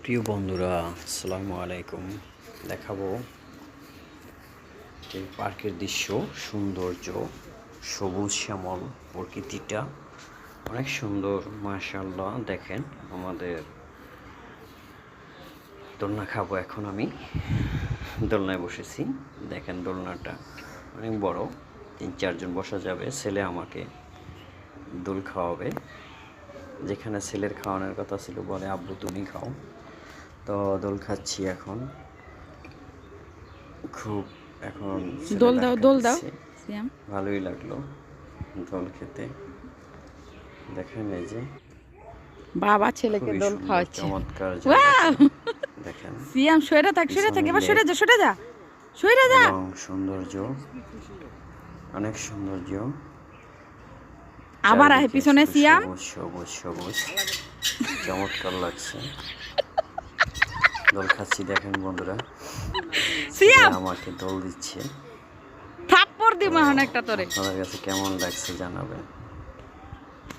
প্রিয় বন্ধুরা, আসসালামু আলাইকুম। দেখাবো এই পার্কের দৃশ্য, সৌন্দর্য, সবুজ শ্যামল প্রকৃতিটা অনেক সুন্দর। মাশাআল্লাহ, দেখেন আমাদের দোলনা খাবো। এখন আমি দোলনায় বসেছি। দেখেন দোলনাটা অনেক বড়, 3-4 জন বসা যাবে। ছেলে আমাকে দোল খাওয়াবে। যেখানে ছেলের খাওয়ানোর কথা ছিল, বলে আব্বু তুমি খাও। তো দোল খাচ্ছি এখন। খুব এখন দোল দাও, দোল দাও সিয়াম। ভালোই লাগলো দোল খেতে। দেখেন এই যে বাবা ছেলেকে দোল খাওয়াচ্ছে। চমৎকার দেখেন সিয়াম সরে থাক, সরে থাক, এবার সরে যা, সরে যা, সরে যা। এবং সৌন্দর্য, অনেক সৌন্দর্য। আবার আয় পিছনে সিয়াম। সবুজ সবুজ সবুজ, চমৎকার লাগছে। দোল খাচ্ছি, দেখেন বন্ধুরা। সিয়াম আমাকে দোল দিচ্ছে। থাপ্পড় দিমা হন একটা তোরে। আপনাদের কাছে কেমন লাগছে জানাবেন।